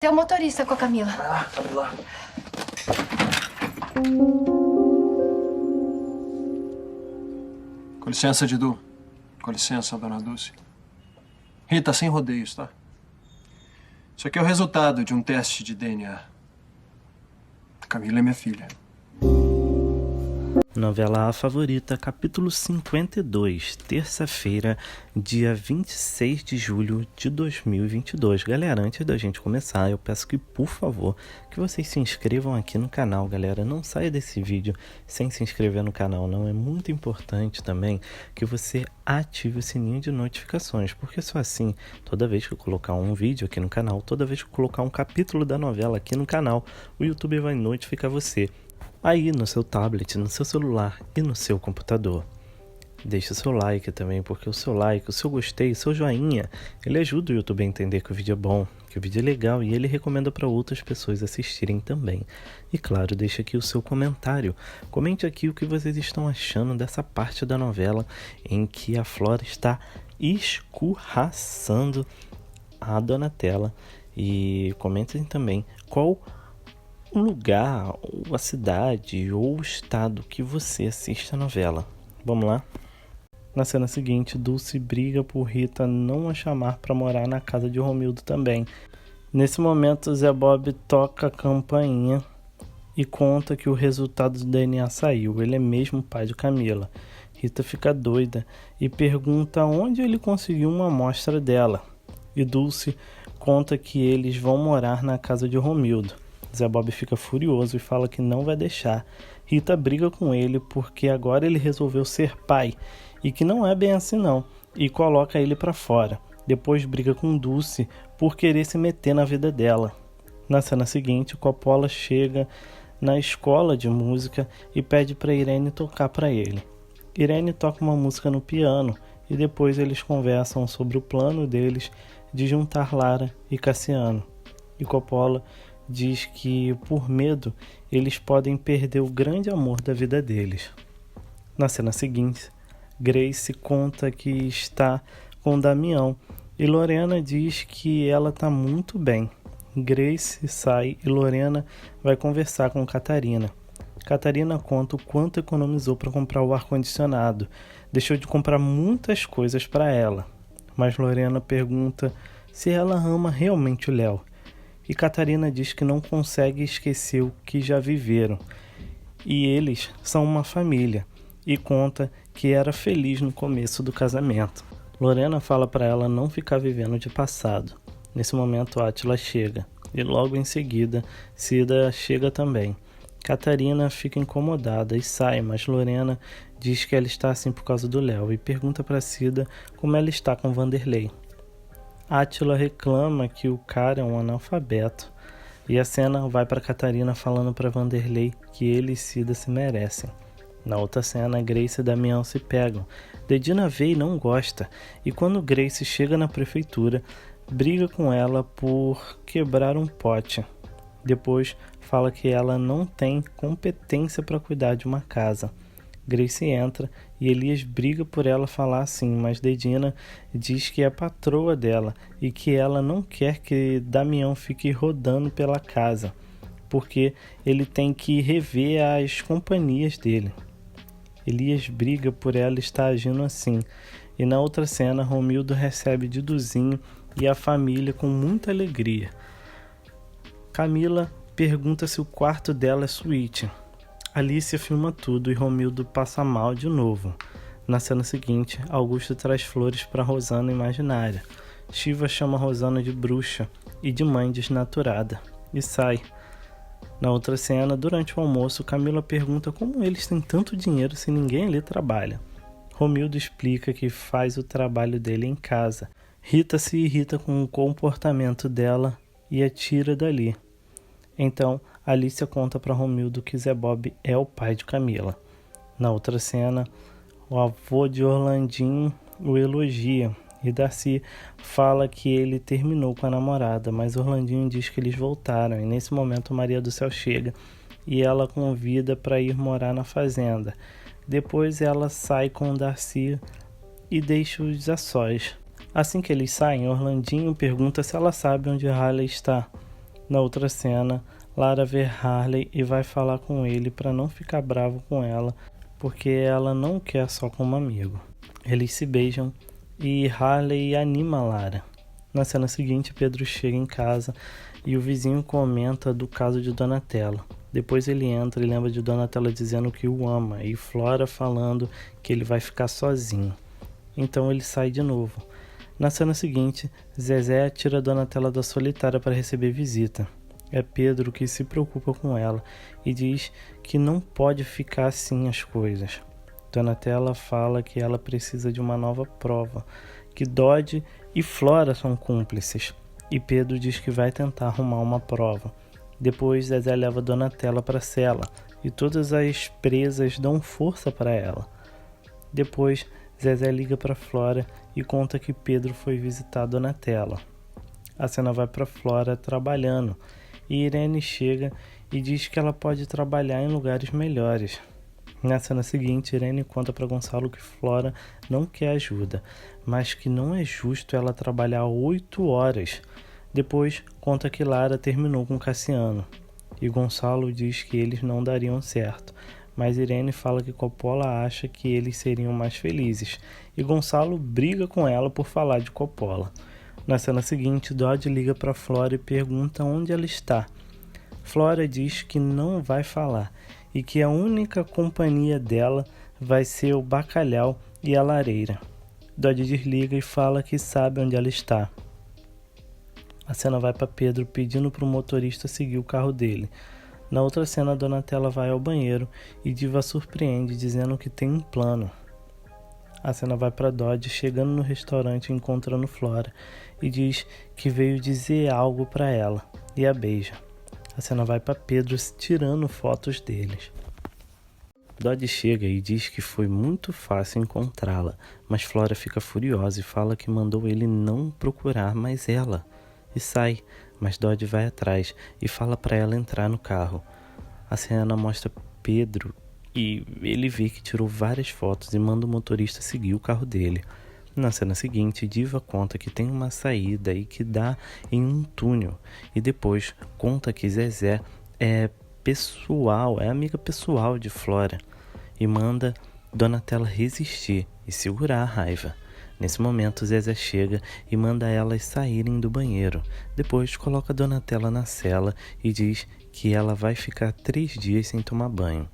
Seu motorista com a Camila. Vai lá, abre lá. Com licença, Didu. Com licença, dona Dulce. Rita, sem rodeios, tá? Isso aqui é o resultado de um teste de DNA. Camila é minha filha. Novela A Favorita, capítulo 52, terça-feira, dia 26 de julho de 2022. Galera, antes da gente começar, eu peço que, por favor, que vocês se inscrevam aqui no canal, galera. Não saia desse vídeo sem se inscrever no canal, não. É muito importante também que você ative o sininho de notificações, porque só assim, toda vez que eu colocar um vídeo aqui no canal, toda vez que eu colocar um capítulo da novela aqui no canal, o YouTube vai notificar você aí no seu tablet, no seu celular e no seu computador. Deixe o seu like também, porque o seu like, o seu gostei, o seu joinha, ele ajuda o YouTube a entender que o vídeo é bom, que o vídeo é legal e ele recomenda para outras pessoas assistirem também. E claro, deixe aqui o seu comentário. Comente aqui o que vocês estão achando dessa parte da novela em que a Flora está escorraçando a Donatella. E comentem também qual o lugar, ou a cidade, ou o estado que você assiste a novela. Vamos lá? Na cena seguinte, Dulce briga por Rita não a chamar para morar na casa de Romildo também. Nesse momento, Zé Bob toca a campainha e conta que o resultado do DNA saiu. Ele é mesmo o pai de Camila. Rita fica doida e pergunta onde ele conseguiu uma amostra dela. E Dulce conta que eles vão morar na casa de Romildo. Zé Bob fica furioso e fala que não vai deixar. Rita briga com ele porque agora ele resolveu ser pai e que não é bem assim não, e coloca ele pra fora. Depois briga com Dulce por querer se meter na vida dela. Na cena seguinte, Coppola chega na escola de música e pede para Irene tocar para ele. Irene toca uma música no piano e depois eles conversam sobre o plano deles de juntar Lara e Cassiano. E Coppola diz que, por medo, eles podem perder o grande amor da vida deles. Na cena seguinte, Grace conta que está com Damião e Lorena diz que ela está muito bem. Grace sai e Lorena vai conversar com Catarina. Catarina conta o quanto economizou para comprar o ar-condicionado. Deixou de comprar muitas coisas para ela. Mas Lorena pergunta se ela ama realmente o Léo. E Catarina diz que não consegue esquecer o que já viveram. E eles são uma família. E conta que era feliz no começo do casamento. Lorena fala para ela não ficar vivendo de passado. Nesse momento, Átila chega. E logo em seguida, Cida chega também. Catarina fica incomodada e sai, mas Lorena diz que ela está assim por causa do Léo. E pergunta para Cida como ela está com Vanderlei. Átila reclama que o cara é um analfabeto e a cena vai para Catarina falando para Vanderlei que ele e Cida se merecem. Na outra cena, Grace e Damião se pegam. Dedina vê e não gosta, e quando Grace chega na prefeitura, briga com ela por quebrar um pote. Depois fala que ela não tem competência para cuidar de uma casa. Grace entra e Elias briga por ela falar assim, mas Dedina diz que é patroa dela e que ela não quer que Damião fique rodando pela casa, porque ele tem que rever as companhias dele. Elias briga por ela estar agindo assim, e na outra cena Romildo recebe Diduzinho e a família com muita alegria. Camila pergunta se o quarto dela é suíte. Alicia filma tudo e Romildo passa mal de novo. Na cena seguinte, Augusto traz flores para Rosana imaginária. Shiva chama Rosana de bruxa e de mãe desnaturada e sai. Na outra cena, durante o almoço, Camila pergunta como eles têm tanto dinheiro se ninguém ali trabalha. Romildo explica que faz o trabalho dele em casa. Rita se irrita com o comportamento dela e a tira dali. Então, Alicia conta para Romildo que Zé Bob é o pai de Camila. Na outra cena, o avô de Orlandinho o elogia e Darcy fala que ele terminou com a namorada, mas Orlandinho diz que eles voltaram e nesse momento Maria do Céu chega e ela convida para ir morar na fazenda. Depois ela sai com Darcy e deixa os a sós. Assim que eles saem, Orlandinho pergunta se ela sabe onde Halley está. Na outra cena, Lara vê Harley e vai falar com ele para não ficar bravo com ela, porque ela não o quer só como amigo. Eles se beijam e Harley anima Lara. Na cena seguinte, Pedro chega em casa e o vizinho comenta do caso de Donatella. Depois ele entra e lembra de Donatella dizendo que o ama e Flora falando que ele vai ficar sozinho. Então ele sai de novo. Na cena seguinte, Zezé tira Donatella da solitária para receber visita. É Pedro que se preocupa com ela e diz que não pode ficar assim as coisas. Donatella fala que ela precisa de uma nova prova, que Dodge e Flora são cúmplices, e Pedro diz que vai tentar arrumar uma prova. Depois Zezé leva Donatella para a cela e todas as presas dão força para ela. Depois Zezé liga para Flora e conta que Pedro foi visitar Donatella. A cena vai para Flora trabalhando e Irene chega e diz que ela pode trabalhar em lugares melhores. Na cena seguinte, Irene conta para Gonçalo que Flora não quer ajuda, mas que não é justo ela trabalhar 8 horas. Depois, conta que Lara terminou com Cassiano, e Gonçalo diz que eles não dariam certo, mas Irene fala que Coppola acha que eles seriam mais felizes, e Gonçalo briga com ela por falar de Coppola. Na cena seguinte, Dodge liga para Flora e pergunta onde ela está. Flora diz que não vai falar, e que a única companhia dela vai ser o bacalhau e a lareira. Dodge desliga e fala que sabe onde ela está. A cena vai para Pedro pedindo para o motorista seguir o carro dele. Na outra cena, Donatella vai ao banheiro e Diva surpreende dizendo que tem um plano. A cena vai para Dodge chegando no restaurante e encontrando Flora e diz que veio dizer algo para ela e a beija. A cena vai para Pedro tirando fotos deles. Dodge chega e diz que foi muito fácil encontrá-la, mas Flora fica furiosa e fala que mandou ele não procurar mais ela. E sai, mas Dodge vai atrás e fala para ela entrar no carro. A cena mostra Pedro e ele vê que tirou várias fotos e manda o motorista seguir o carro dele. Na cena seguinte, Diva conta que tem uma saída e que dá em um túnel. E depois conta que Zezé é amiga pessoal de Flora. E manda Donatella resistir e segurar a raiva. Nesse momento, Zezé chega e manda elas saírem do banheiro. Depois coloca Donatella na cela e diz que ela vai ficar 3 dias sem tomar banho.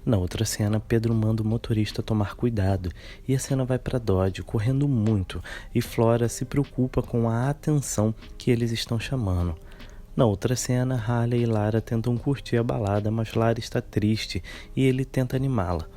Na outra cena, Pedro manda o motorista tomar cuidado e a cena vai para Dodge correndo muito e Flora se preocupa com a atenção que eles estão chamando. Na outra cena, Harley e Lara tentam curtir a balada, mas Lara está triste e ele tenta animá-la.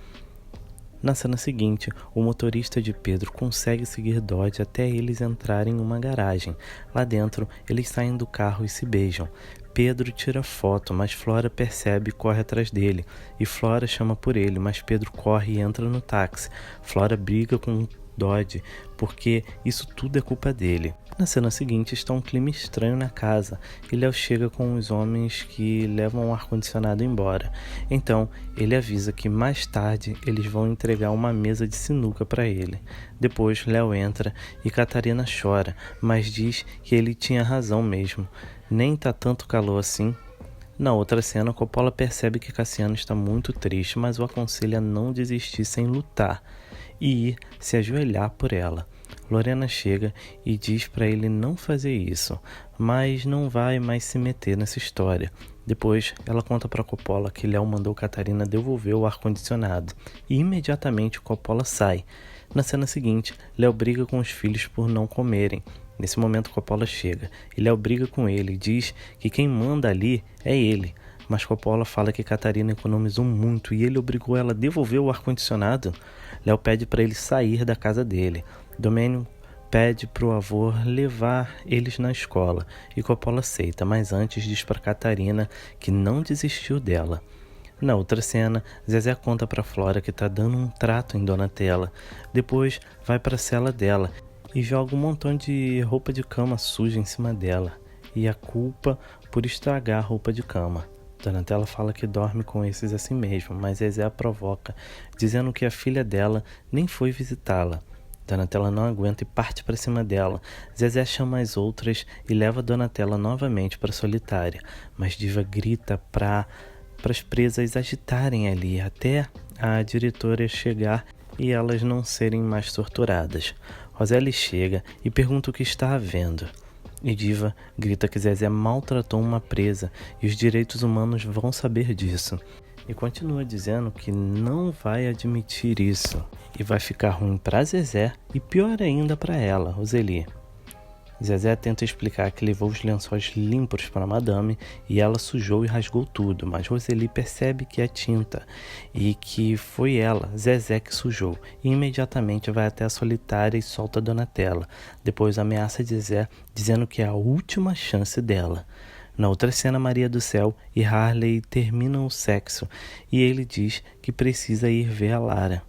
Na cena seguinte, o motorista de Pedro consegue seguir Dodge até eles entrarem em uma garagem. Lá dentro, eles saem do carro e se beijam. Pedro tira foto, mas Flora percebe e corre atrás dele. E Flora chama por ele, mas Pedro corre e entra no táxi. Flora briga com Dodge, porque isso tudo é culpa dele. Na cena seguinte está um clima estranho na casa e Léo chega com os homens que levam o ar-condicionado embora. Então ele avisa que mais tarde eles vão entregar uma mesa de sinuca para ele. Depois Léo entra e Catarina chora, mas diz que ele tinha razão mesmo. Nem tá tanto calor assim. Na outra cena, Coppola percebe que Cassiano está muito triste, mas o aconselha a não desistir sem lutar e ir se ajoelhar por ela. Lorena chega e diz para ele não fazer isso, mas não vai mais se meter nessa história. Depois, ela conta para Coppola que Léo mandou Catarina devolver o ar-condicionado e imediatamente Coppola sai. Na cena seguinte, Léo briga com os filhos por não comerem. Nesse momento, Coppola chega e Léo briga com ele e diz que quem manda ali é ele. Mas Coppola fala que Catarina economizou muito e ele obrigou ela a devolver o ar-condicionado. Léo pede para ele sair da casa dele. Domênio pede para o avô levar eles na escola e Coppola aceita, mas antes diz para Catarina que não desistiu dela. Na outra cena, Zezé conta para Flora que está dando um trato em Donatella. Depois vai para a cela dela e joga um montão de roupa de cama suja em cima dela e a culpa por estragar a roupa de cama. Donatella fala que dorme com esses assim mesmo, mas Zezé a provoca, dizendo que a filha dela nem foi visitá-la. Donatella não aguenta e parte para cima dela. Zezé chama as outras e leva Donatella novamente para a solitária, mas Diva grita para as presas agitarem ali até a diretora chegar e elas não serem mais torturadas. Roseli chega e pergunta o que está havendo. E Diva grita que Zezé maltratou uma presa e os direitos humanos vão saber disso. E continua dizendo que não vai admitir isso. E vai ficar ruim para Zezé e pior ainda para ela, Roseli. Zezé tenta explicar que levou os lençóis limpos para Madame e ela sujou e rasgou tudo, mas Roseli percebe que é tinta e que foi ela, Zezé, que sujou. E imediatamente vai até a solitária e solta Donatella. Depois ameaça Zezé, dizendo que é a última chance dela. Na outra cena, Maria do Céu e Harley terminam o sexo e ele diz que precisa ir ver a Lara.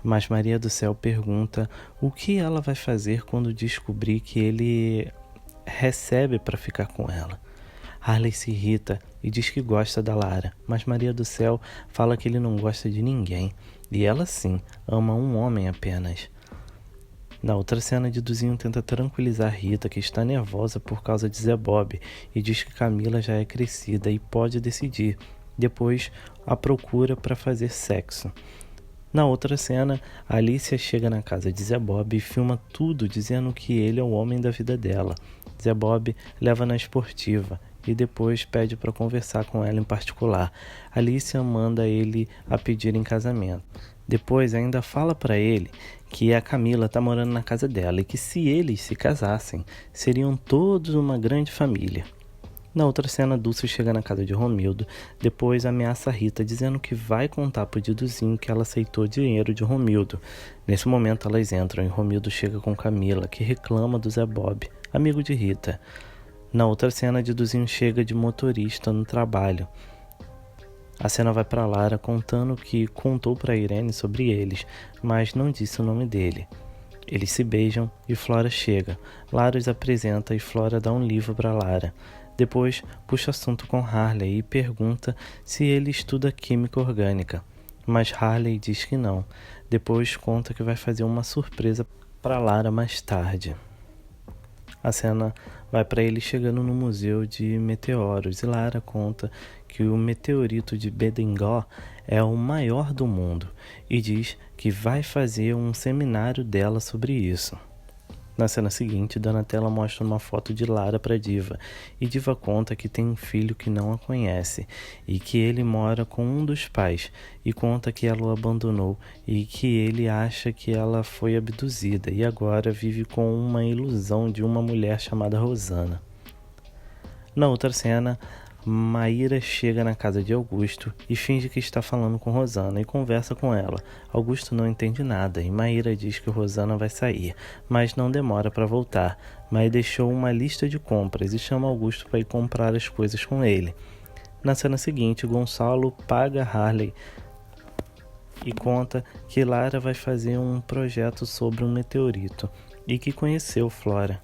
Mas Maria do Céu pergunta o que ela vai fazer quando descobrir que ele recebe para ficar com ela. Harley se irrita e diz que gosta da Lara, mas Maria do Céu fala que ele não gosta de ninguém e ela sim ama um homem apenas. Na outra cena, Diduzinho tenta tranquilizar Rita, que está nervosa por causa de Zé Bob, e diz que Camila já é crescida e pode decidir. Depois, a procura para fazer sexo. Na outra cena, Alicia chega na casa de Zé Bob e filma tudo dizendo que ele é o homem da vida dela. Zé Bob leva na esportiva e depois pede para conversar com ela em particular. Alicia manda ele a pedir em casamento. Depois ainda fala para ele que a Camila está morando na casa dela e que se eles se casassem, seriam todos uma grande família. Na outra cena, Dulce chega na casa de Romildo, depois ameaça Rita dizendo que vai contar pro Diduzinho que ela aceitou dinheiro de Romildo. Nesse momento elas entram e Romildo chega com Camila, que reclama do Zé Bob, amigo de Rita. Na outra cena, Diduzinho chega de motorista no trabalho. A cena vai para Lara contando que contou para Irene sobre eles, mas não disse o nome dele. Eles se beijam e Flora chega. Lara os apresenta e Flora dá um livro para Lara. Depois puxa assunto com Harley e pergunta se ele estuda química orgânica, mas Harley diz que não. Depois conta que vai fazer uma surpresa para Lara mais tarde. A cena vai para ele chegando no museu de meteoros e Lara conta que o meteorito de Bedingó é o maior do mundo e diz que vai fazer um seminário dela sobre isso. Na cena seguinte, Donatella mostra uma foto de Lara para Diva e Diva conta que tem um filho que não a conhece e que ele mora com um dos pais e conta que ela o abandonou e que ele acha que ela foi abduzida e agora vive com uma ilusão de uma mulher chamada Rosana. Na outra cena, Maíra chega na casa de Augusto e finge que está falando com Rosana e conversa com ela. Augusto não entende nada e Maíra diz que Rosana vai sair, mas não demora para voltar. Maíra deixou uma lista de compras e chama Augusto para ir comprar as coisas com ele. Na cena seguinte, Gonçalo paga Harley e conta que Lara vai fazer um projeto sobre um meteorito e que conheceu Flora.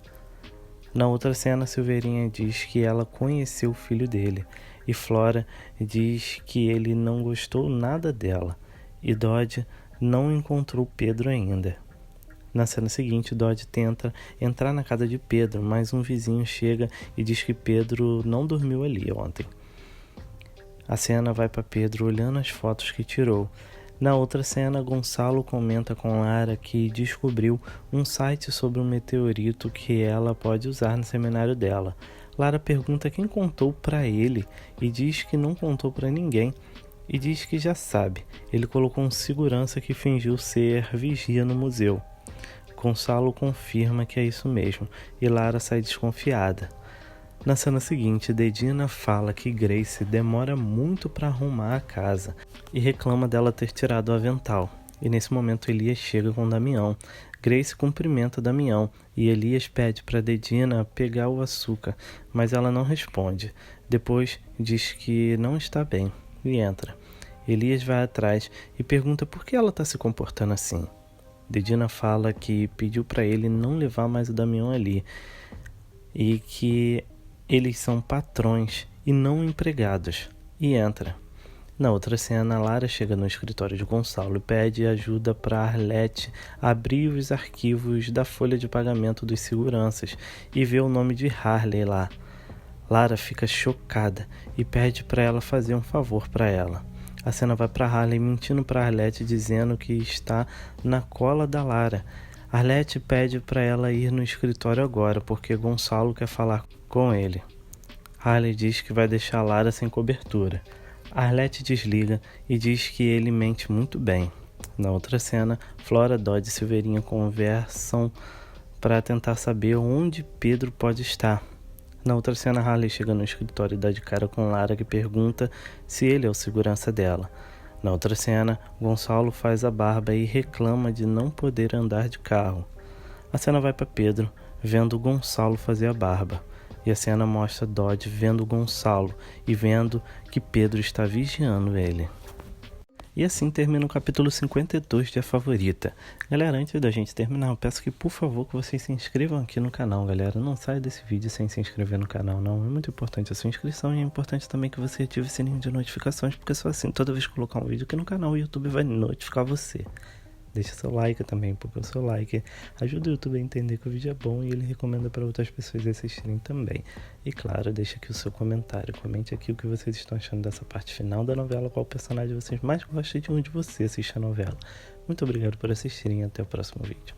Na outra cena, Silveirinha diz que ela conheceu o filho dele e Flora diz que ele não gostou nada dela e Dodge não encontrou Pedro ainda. Na cena seguinte, Dodge tenta entrar na casa de Pedro, mas um vizinho chega e diz que Pedro não dormiu ali ontem. A cena vai para Pedro olhando as fotos que tirou. Na outra cena, Gonçalo comenta com Lara que descobriu um site sobre um meteorito que ela pode usar no seminário dela. Lara pergunta quem contou para ele e diz que não contou para ninguém e diz que já sabe. Ele colocou um segurança que fingiu ser vigia no museu. Gonçalo confirma que é isso mesmo e Lara sai desconfiada. Na cena seguinte, Dedina fala que Grace demora muito para arrumar a casa e reclama dela ter tirado o avental. E nesse momento Elias chega com Damião. Grace cumprimenta Damião e Elias pede para Dedina pegar o açúcar, mas ela não responde. Depois diz que não está bem e entra. Elias vai atrás e pergunta por que ela está se comportando assim. Dedina fala que pediu para ele não levar mais o Damião ali e que eles são patrões e não empregados, e entra. Na outra cena, Lara chega no escritório de Gonçalo e pede ajuda para Arlete abrir os arquivos da folha de pagamento dos seguranças e vê o nome de Harley lá. Lara fica chocada e pede para ela fazer um favor para ela. A cena vai para Harley mentindo para Arlete dizendo que está na cola da Lara. Arlete pede para ela ir no escritório agora porque Gonçalo quer falar com ele. Harley diz que vai deixar Lara sem cobertura. Arlete desliga e diz que ele mente muito bem. Na outra cena, Flora, Dodge e Silveirinha conversam para tentar saber onde Pedro pode estar. Na outra cena, Harley chega no escritório e dá de cara com Lara, que pergunta se ele é o segurança dela. Na outra cena, Gonçalo faz a barba e reclama de não poder andar de carro. A cena vai para Pedro, vendo Gonçalo fazer a barba. E a cena mostra Dodge vendo Gonçalo e vendo que Pedro está vigiando ele. E assim termina o capítulo 52 de A Favorita. Galera, antes da gente terminar, eu peço que, por favor, que vocês se inscrevam aqui no canal, galera. Não saia desse vídeo sem se inscrever no canal, não. É muito importante a sua inscrição e é importante também que você ative o sininho de notificações, porque só assim, toda vez que colocar um vídeo aqui no canal, o YouTube vai notificar você. Deixa seu like também, porque o seu like ajuda o YouTube a entender que o vídeo é bom e ele recomenda para outras pessoas assistirem também. E claro, deixa aqui o seu comentário. Comente aqui o que vocês estão achando dessa parte final da novela, qual personagem vocês mais gostam de onde você assiste a novela. Muito obrigado por assistirem e até o próximo vídeo.